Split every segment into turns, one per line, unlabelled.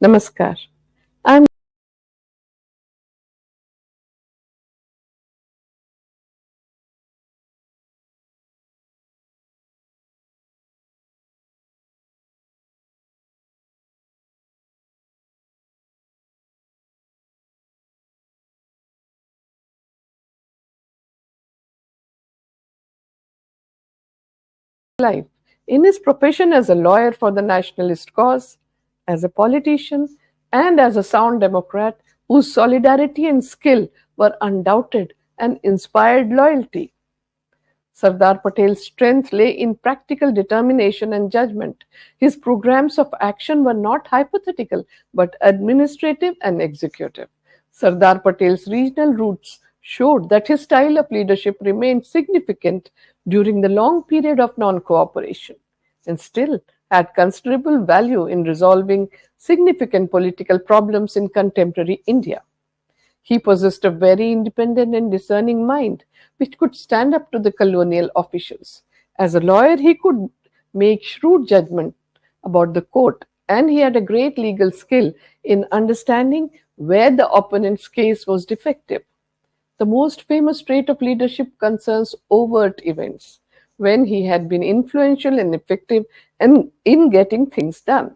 Namaskar. I'm life. In his profession as a lawyer for the nationalist cause, as a politician, and as a sound Democrat whose solidarity and skill were undoubted and inspired loyalty. Sardar Patel's strength lay in practical determination and judgment. His programs of action were not hypothetical but administrative and executive. Sardar Patel's regional roots showed that his style of leadership remained significant during the long period of non cooperation and still had considerable value in resolving significant political problems in contemporary India. He possessed a very independent and discerning mind, which could stand up to the colonial officials. As a lawyer, he could make shrewd judgment about the court, and he had a great legal skill in understanding where the opponent's case was defective. The most famous trait of leadership concerns overt events, when he had been influential and effective in getting things done.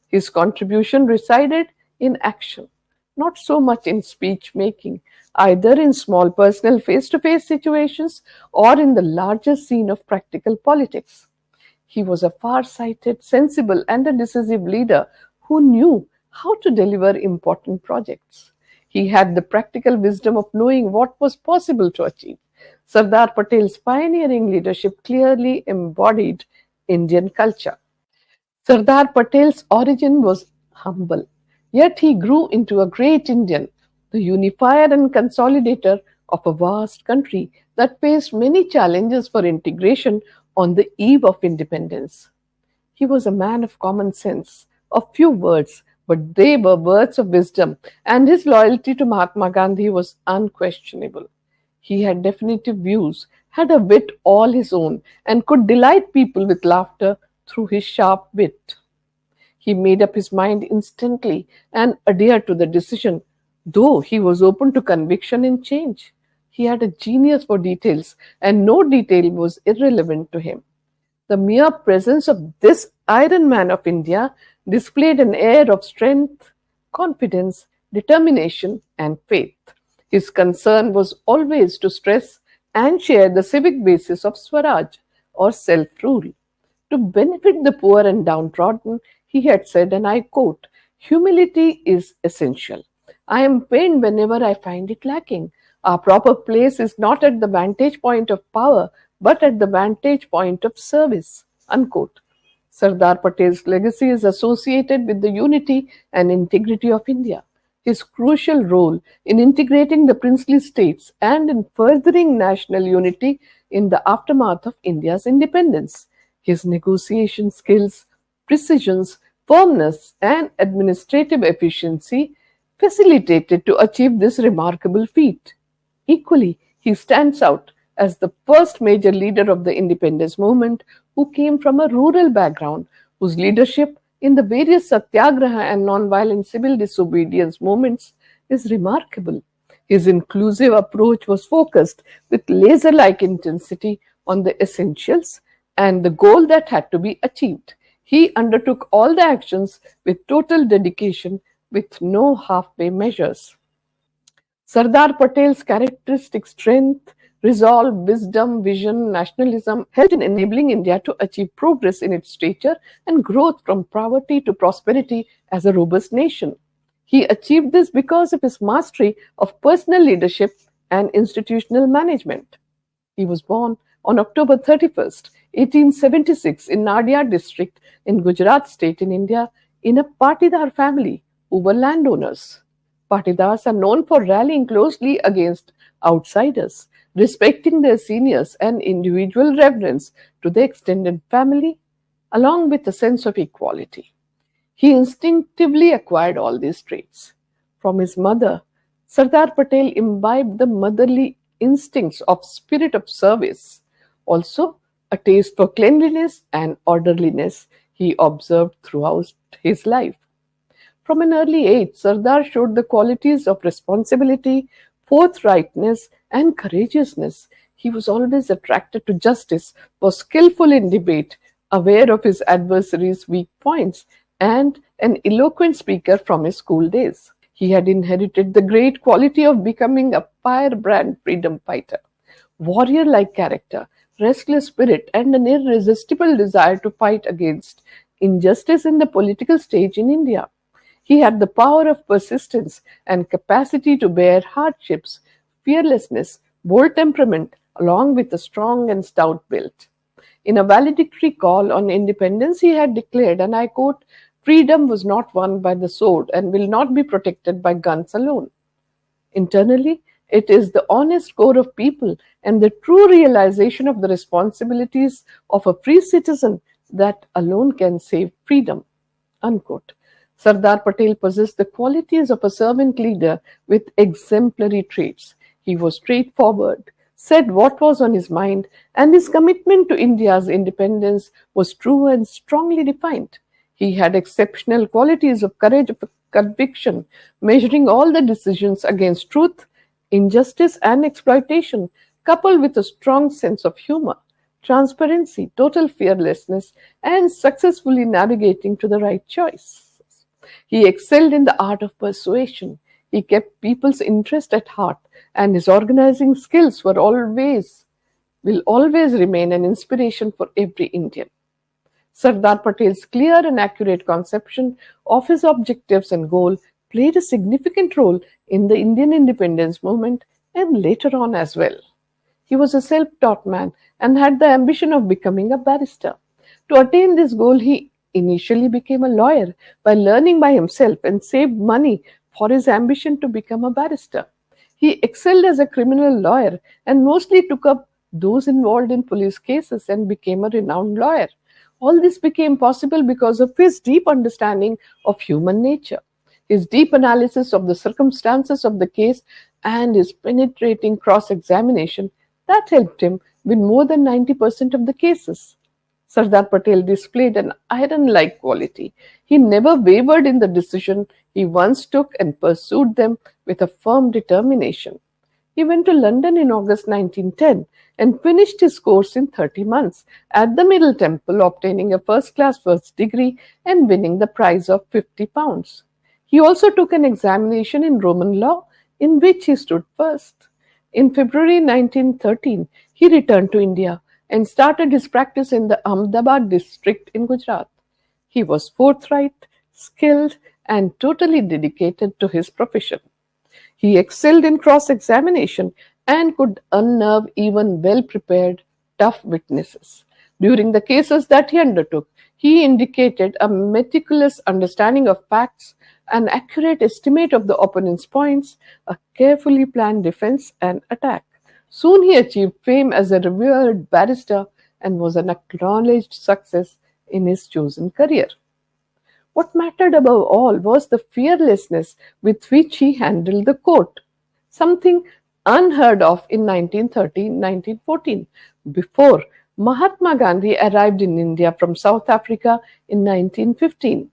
His contribution resided in action, not so much in speech making, either in small personal face to face situations or in the larger scene of practical politics. He was a far sighted, sensible, and a decisive leader who knew how to deliver important projects. He had the practical wisdom of knowing what was possible to achieve. Sardar Patel's pioneering leadership clearly embodied Indian culture. Sardar Patel's origin was humble, yet he grew into a great Indian, the unifier and consolidator of a vast country that faced many challenges for integration on the eve of independence. He was a man of common sense, of few words, but they were words of wisdom, and his loyalty to Mahatma Gandhi was unquestionable. He had definitive views, had a wit all his own, and could delight people with laughter through his sharp wit. He made up his mind instantly and adhered to the decision, though he was open to conviction and change. He had a genius for details, and no detail was irrelevant to him. The mere presence of this Iron Man of India displayed an air of strength, confidence, determination, and faith. His concern was always to stress and share the civic basis of Swaraj or self rule. To benefit the poor and downtrodden, he had said, and I quote, "Humility is essential. I am pained whenever I find it lacking. Our proper place is not at the vantage point of power, but at the vantage point of service." Unquote. Sardar Patel's legacy is associated with the unity and integrity of India. His crucial role in integrating the princely states and in furthering national unity in the aftermath of India's independence. His negotiation skills, precisions, firmness, and administrative efficiency facilitated to achieve this remarkable feat. Equally, he stands out as the first major leader of the independence movement who came from a rural background, whose leadership in the various satyagraha and non-violent civil disobedience movements is remarkable. His inclusive approach was focused with laser like intensity on the essentials and the goal that had to be achieved. He undertook all the actions with total dedication, with no halfway measures. Sardar Patel's characteristic strength, resolve, wisdom, vision, nationalism helped in enabling India to achieve progress in its stature and growth from poverty to prosperity as a robust nation. He achieved this because of his mastery of personal leadership and institutional management. He was born on October 31st, 1876, in Nadia district in Gujarat state in India, in a Patidar family who were landowners. Patidars are known for rallying closely against outsiders, respecting their seniors, and individual reverence to the extended family, along with a sense of equality. He instinctively acquired all these traits. From his mother, Sardar Patel imbibed the motherly instincts of spirit of service. Also, a taste for cleanliness and orderliness he observed throughout his life. From an early age, Sardar showed the qualities of responsibility, forthrightness, and courageousness. He was always attracted to justice, was skillful in debate, aware of his adversaries' weak points, and an eloquent speaker from his school days. He had inherited the great quality of becoming a firebrand freedom fighter, warrior like character, restless spirit, and an irresistible desire to fight against injustice in the political stage in India. He had the power of persistence and capacity to bear hardships, fearlessness, bold temperament, along with a strong and stout build. In a valedictory call on independence, he had declared, and I quote, "Freedom was not won by the sword and will not be protected by guns alone. Internally, it is the honest core of people and the true realization of the responsibilities of a free citizen that alone can save freedom." Unquote. Sardar Patel possessed the qualities of a servant leader with exemplary traits. He was straightforward, said what was on his mind, and his commitment to India's independence was true and strongly defined. He had exceptional qualities of courage of conviction, measuring all the decisions against truth, injustice, and exploitation, coupled with a strong sense of humor, transparency, total fearlessness, and successfully navigating to the right choice. He excelled in the art of persuasion. He kept people's interest at heart, and his organizing skills will always remain an inspiration for every Indian. Sardar Patel's clear and accurate conception of his objectives and goal played a significant role in the Indian independence movement and later on as well. He was a self-taught man and had the ambition of becoming a barrister. To attain this goal, he initially became a lawyer by learning by himself and saved money for his ambition to become a barrister. He excelled as a criminal lawyer and mostly took up those involved in police cases and became a renowned lawyer. All this became possible because of his deep understanding of human nature, his deep analysis of the circumstances of the case, and his penetrating cross examination that helped him win more than 90% of the cases. Sardar Patel displayed an iron like quality. He never wavered in the decision he once took and pursued them with a firm determination. He went to London in August 1910 and finished his course in 30 months at the Middle Temple, obtaining a first class first degree and winning the prize of £50. He also took an examination in Roman law, in which he stood first. In February 1913, he returned to India and started his practice in the Ahmedabad district in Gujarat. He was forthright, skilled, and totally dedicated to his profession. He excelled in cross examination and could unnerve even well prepared, tough witnesses. During the cases that he undertook, he indicated a meticulous understanding of facts, an accurate estimate of the opponent's points, a carefully planned defense and attack. Soon he achieved fame as a revered barrister and was an acknowledged success in his chosen career. What mattered above all was the fearlessness with which he handled the court, something unheard of in 1913-1914, before Mahatma Gandhi arrived in India from South Africa in 1915.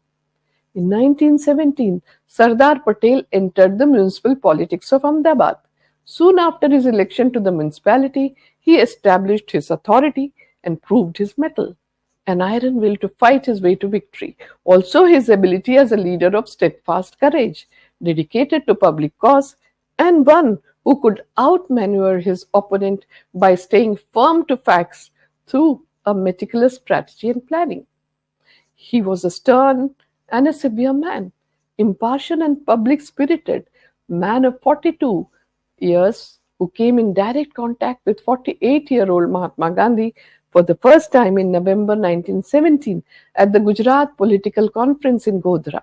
In 1917, Sardar Patel entered the municipal politics of Ahmedabad. Soon after his election to the municipality, he established his authority and proved his mettle, an iron will to fight his way to victory. Also, his ability as a leader of steadfast courage, dedicated to public cause, and one who could outmaneuver his opponent by staying firm to facts through a meticulous strategy and planning. He was a stern and a severe man, impartial and public spirited, man of 42 years who came in direct contact with 48-year-old Mahatma Gandhi for the first time in November 1917 at the Gujarat Political Conference in Godhra.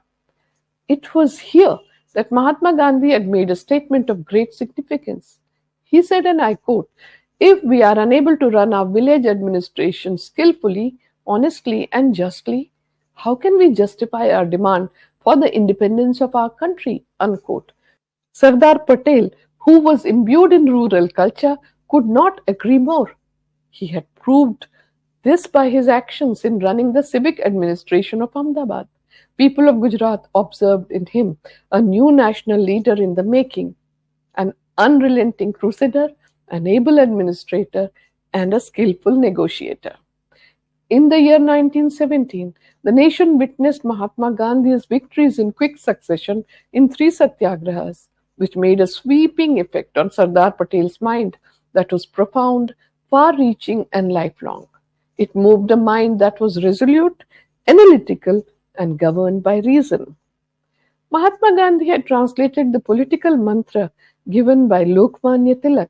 It was here that Mahatma Gandhi had made a statement of great significance. He said, and I quote, "If we are unable to run our village administration skillfully, honestly, and justly, how can we justify our demand for the independence of our country?" Unquote. Sardar Patel, who was imbued in rural culture, could not agree more. He had proved this by his actions in running the civic administration of Ahmedabad. People of Gujarat observed in him a new national leader in the making, an unrelenting crusader, an able administrator, and a skillful negotiator. In the year 1917, the nation witnessed Mahatma Gandhi's victories in quick succession in three satyagrahas, which made a sweeping effect on Sardar Patel's mind that was profound, far reaching, and lifelong. It moved a mind that was resolute, analytical, and governed by reason. Mahatma Gandhi had translated the political mantra given by Lokmanya Tilak,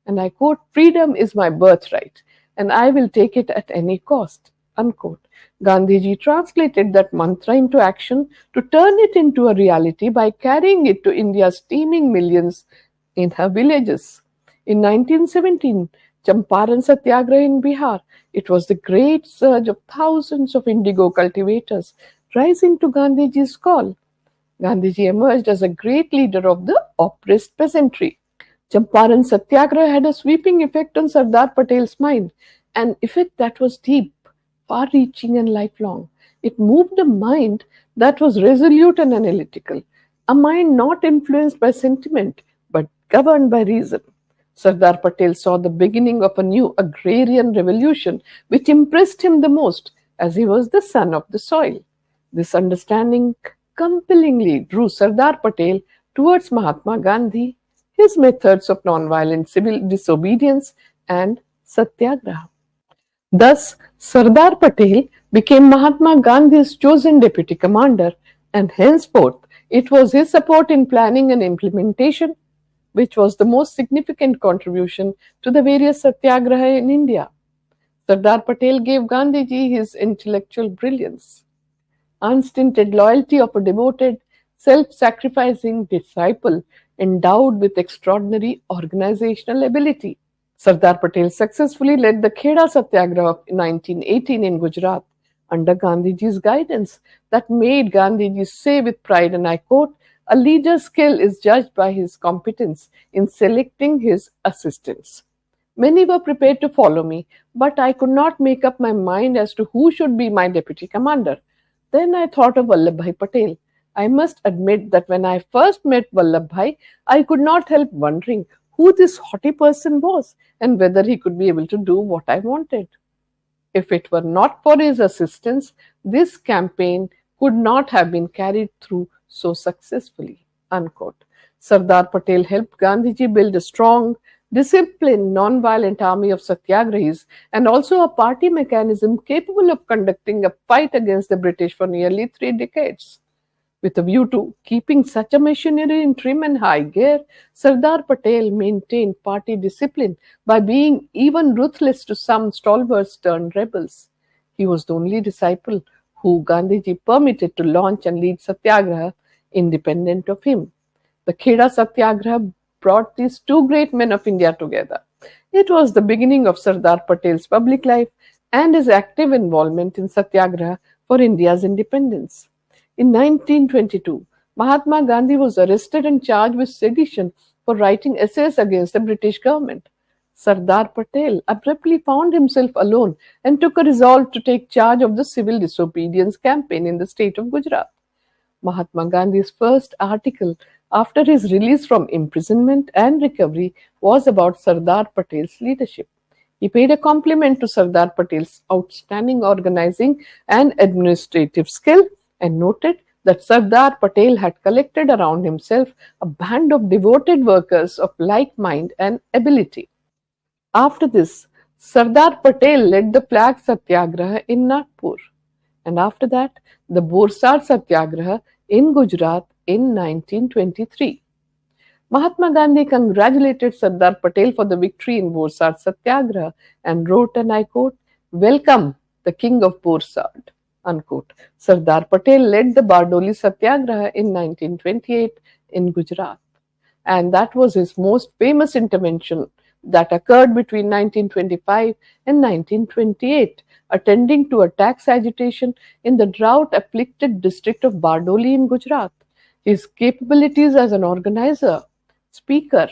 and I quote, "Freedom is my birthright, and I will take it at any cost." Unquote. Gandhiji translated that mantra into action to turn it into a reality by carrying it to India's teeming millions in her villages. In 1917, Champaran Satyagraha in Bihar, it was the great surge of thousands of indigo cultivators rising to Gandhiji's call. Gandhiji emerged as a great leader of the oppressed peasantry. Champaran Satyagraha had a sweeping effect on Sardar Patel's mind, an effect that was deep, far reaching, and lifelong. It moved a mind that was resolute and analytical, a mind not influenced by sentiment but governed by reason. Sardar Patel saw the beginning of a new agrarian revolution which impressed him the most, as he was the son of the soil. This understanding compellingly drew Sardar Patel towards Mahatma Gandhi, his methods of nonviolent civil disobedience, and satyagraha. Thus, Sardar Patel became Mahatma Gandhi's chosen deputy commander, and henceforth it was his support in planning and implementation which was the most significant contribution to the various satyagraha in India. Sardar Patel gave Gandhiji his intellectual brilliance, unstinted loyalty of a devoted, self-sacrificing disciple endowed with extraordinary organizational ability. Sardar Patel successfully led the Kheda Satyagraha of 1918 in Gujarat under Gandhiji's guidance that made Gandhiji say with pride, and I quote, "A leader's skill is judged by his competence in selecting his assistants." Many were prepared to follow me, but I could not make up my mind as to who should be my deputy commander. Then I thought of Vallabhbhai Patel. I must admit that when I first met Vallabhbhai, I could not help wondering who this haughty person was and whether he could be able to do what I wanted. If it were not for his assistance, this campaign could not have been carried through so successfully. Unquote. Sardar Patel helped Gandhiji build a strong, disciplined, non-violent army of satyagrahis and also a party mechanism capable of conducting a fight against the British for nearly 3 decades. With a view to keeping such a machinery in trim and high gear, Sardar Patel maintained party discipline by being even ruthless to some stalwarts turned rebels. He was the only disciple who Gandhiji permitted to launch and lead Satyagraha independent of him. The Kheda Satyagraha brought these two great men of India together. It was the beginning of Sardar Patel's public life and his active involvement in Satyagraha for India's independence. In 1922, Mahatma Gandhi was arrested and charged with sedition for writing essays against the British government. Sardar Patel abruptly found himself alone and took a resolve to take charge of the civil disobedience campaign in the state of Gujarat. Mahatma Gandhi's first article after his release from imprisonment and recovery was about Sardar Patel's leadership. He paid a compliment to Sardar Patel's outstanding organizing and administrative skill and noted that Sardar Patel had collected around himself a band of devoted workers of like mind and ability. After this, Sardar Patel led the flag satyagraha in Nagpur, and after that, the Borsar Satyagraha in Gujarat in 1923. Mahatma Gandhi congratulated Sardar Patel for the victory in Borsar Satyagraha and wrote, and I quote, "Welcome, the king of Borsar." Unquote. Sardar Patel led the Bardoli Satyagraha in 1928 in Gujarat, and that was his most famous intervention that occurred between 1925 and 1928, attending to a tax agitation in the drought-afflicted district of Bardoli in Gujarat. His capabilities as an organizer, speaker,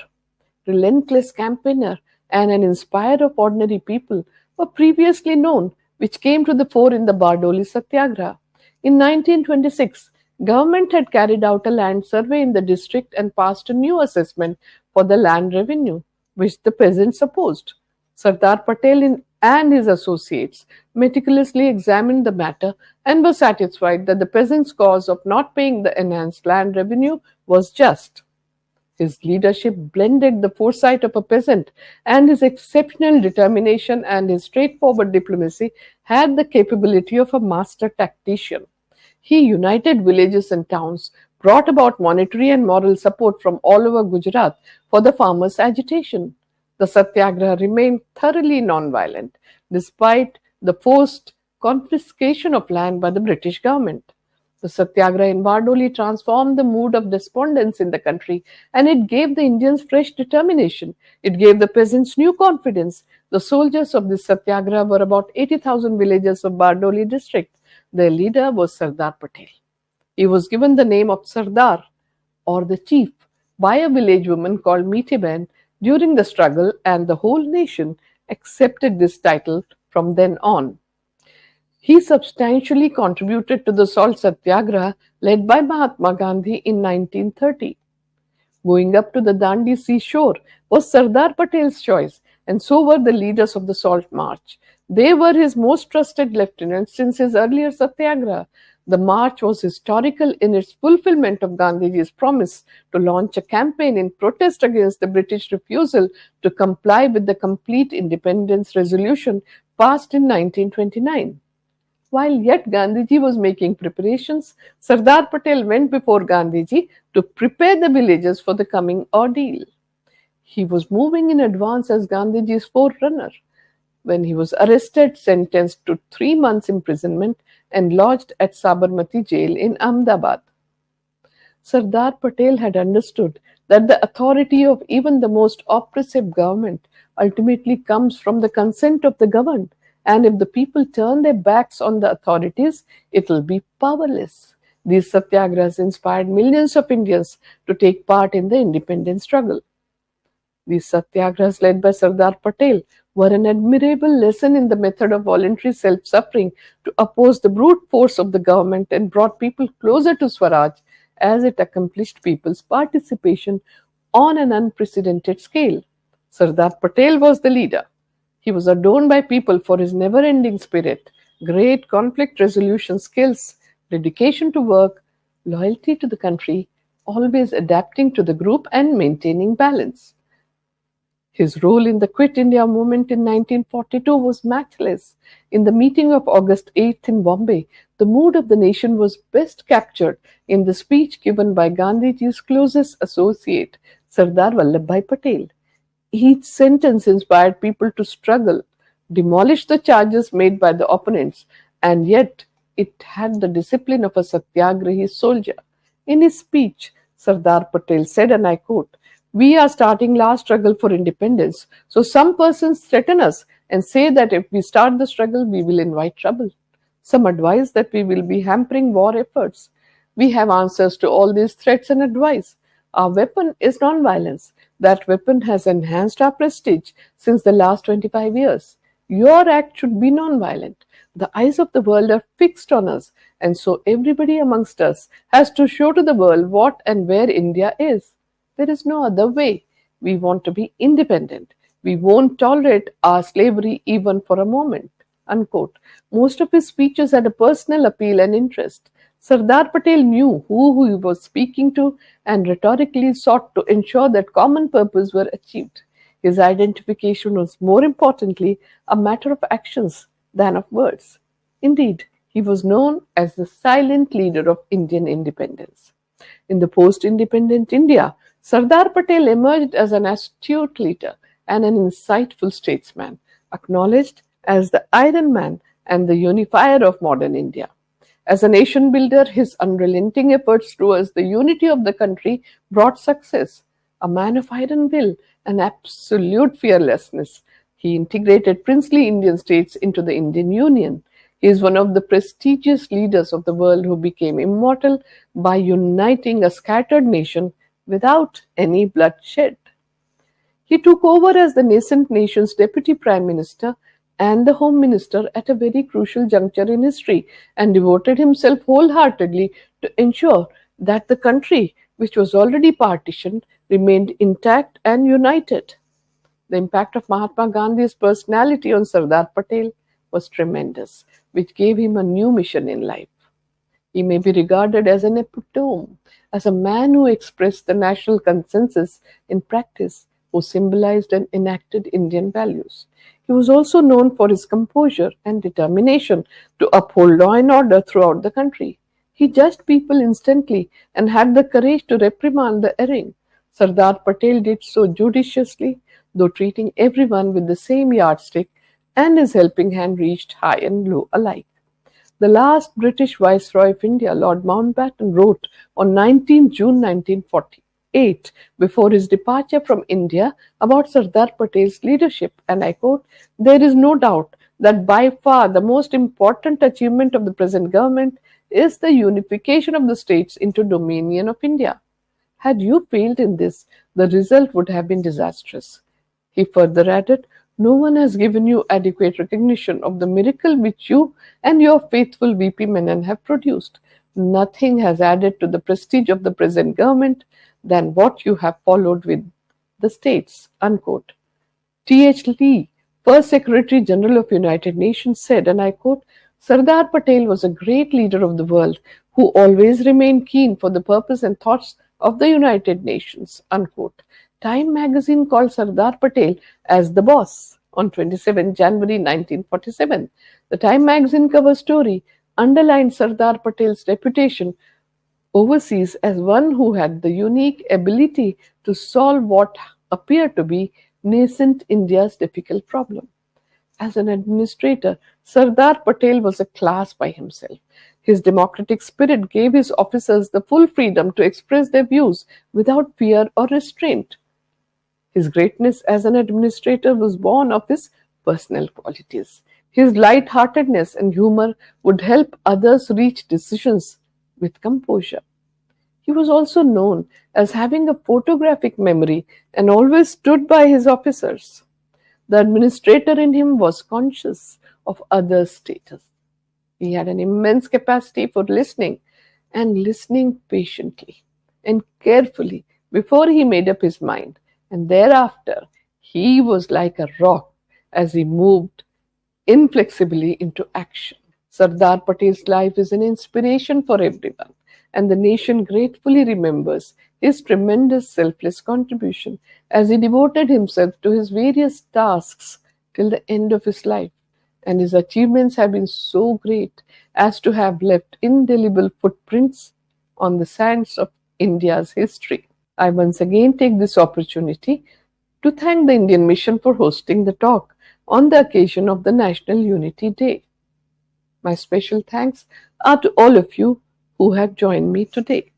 relentless campaigner, and an inspirer of ordinary people were previously known, which came to the fore in the Bardoli Satyagraha. In 1926, government had carried out a land survey in the district and passed a new assessment for the land revenue, which the peasants opposed. Sardar Patel and his associates meticulously examined the matter and were satisfied that the peasants' cause of not paying the enhanced land revenue was just. His leadership blended the foresight of a peasant, and his exceptional determination and his straightforward diplomacy had the capability of a master tactician. He united villages and towns, brought about monetary and moral support from all over Gujarat for the farmers' agitation. The Satyagraha remained thoroughly non-violent, despite the forced confiscation of land by the British government. The Satyagraha in Bardoli transformed the mood of despondence in the country, and it gave the Indians fresh determination. It gave the peasants new confidence. The soldiers of this Satyagraha were about 80,000 villagers of Bardoli district. Their leader was Sardar Patel. He was given the name of Sardar, or the chief, by a village woman called Meetiben during the struggle, and the whole nation accepted this title from then on. He substantially contributed to the Salt Satyagraha led by Mahatma Gandhi in 1930. Going up to the Dandi seashore was Sardar Patel's choice, and so were the leaders of the Salt March. They were his most trusted lieutenants since his earlier Satyagraha. The march was historical in its fulfillment of Gandhiji's promise to launch a campaign in protest against the British refusal to comply with the Complete Independence Resolution passed in 1929. While yet Gandhiji was making preparations, Sardar Patel went before Gandhiji to prepare the villagers for the coming ordeal. He was moving in advance as Gandhiji's forerunner when he was arrested, sentenced to 3 months imprisonment, and lodged at Sabarmati jail in Ahmedabad. Sardar Patel had understood that the authority of even the most oppressive government ultimately comes from the consent of the governed, and if the people turn their backs on the authorities, it will be powerless. These satyagrahas inspired millions of Indians to take part in the independence struggle. These satyagrahas led by Sardar Patel were an admirable lesson in the method of voluntary self-suffering to oppose the brute force of the government and brought people closer to Swaraj as it accomplished people's participation on an unprecedented scale. Sardar Patel was the leader. He was adored by people for his never-ending spirit, great conflict resolution skills, dedication to work, loyalty to the country, always adapting to the group and maintaining balance. His role in the Quit India movement in 1942 was matchless. In the meeting of August 8th in Bombay, the mood of the nation was best captured in the speech given by Gandhiji's closest associate, Sardar Vallabhbhai Patel. Each sentence inspired people to struggle, demolish the charges made by the opponents, and yet it had the discipline of a satyagrahi soldier. In his speech, Sardar Patel said, and I quote, "We are starting last struggle for independence, so some persons threaten us and say that if we start the struggle, we will invite trouble. Some advise that we will be hampering war efforts. We have answers to all these threats and advice. Our weapon is non-violence. That weapon has enhanced our prestige since the last 25 years. Your act should be non-violent. The eyes of the world are fixed on us, and so everybody amongst us has to show to the world what and where India is. There is no other way. We want to be independent. We won't tolerate our slavery even for a moment." Unquote. Most of his speeches had a personal appeal and interest. Sardar Patel knew who he was speaking to and rhetorically sought to ensure that common purpose were achieved. His identification was more importantly a matter of actions than of words. Indeed, he was known as the silent leader of Indian independence. In the post-independent India, Sardar Patel emerged as an astute leader and an insightful statesman, acknowledged as the Iron Man and the unifier of modern India. As a nation builder, his unrelenting efforts towards the unity of the country brought success. A man of iron will and absolute fearlessness, he integrated princely Indian states into the Indian Union. He is one of the prestigious leaders of the world who became immortal by uniting a scattered nation without any bloodshed. He took over as the nascent nation's deputy prime minister, and the Home Minister at a very crucial juncture in history, and devoted himself wholeheartedly to ensure that the country, which was already partitioned, remained intact and united. The impact of Mahatma Gandhi's personality on Sardar Patel was tremendous, which gave him a new mission in life. He may be regarded as an epitome, as a man who expressed the national consensus in practice, who symbolized and enacted Indian values. He was also known for his composure and determination to uphold law and order throughout the country. He judged people instantly and had the courage to reprimand the erring. Sardar Patel did so judiciously, though treating everyone with the same yardstick, and his helping hand reached high and low alike. The last British Viceroy of India, Lord Mountbatten, wrote on 19 June 1948, before his departure from India, about Sardar Patel's leadership, and I quote, "There is no doubt that by far the most important achievement of the present government is the unification of the states into Dominion of India. Had you failed in this, the result would have been disastrous." He further added, "No one has given you adequate recognition of the miracle which you and your faithful VP Menon have produced. Nothing has added to the prestige of the present government than what you have followed with the states." Unquote. T.H. Lee, first Secretary General of United Nations, said, and I quote, "Sardar Patel was a great leader of the world who always remained keen for the purpose and thoughts of the United Nations." Unquote. Time magazine called Sardar Patel as the boss on 27 January 1947. The Time magazine cover story underlined Sardar Patel's reputation overseas as one who had the unique ability to solve what appeared to be nascent India's difficult problem. As an administrator, Sardar Patel was a class by himself. His democratic spirit gave his officers the full freedom to express their views without fear or restraint. His greatness as an administrator was born of his personal qualities. His light-heartedness and humor would help others reach decisions with composure. He was also known as having a photographic memory and always stood by his officers. The administrator in him was conscious of others' status. He had an immense capacity for listening and listening patiently and carefully before he made up his mind. And thereafter, he was like a rock as he moved inflexibly into action. Sardar Patel's life is an inspiration for everyone, and the nation gratefully remembers his tremendous selfless contribution as he devoted himself to his various tasks till the end of his life. And his achievements have been so great as to have left indelible footprints on the sands of India's history. I once again take this opportunity to thank the Indian Mission for hosting the talk on the occasion of the National Unity Day. My special thanks are to all of you who have joined me today.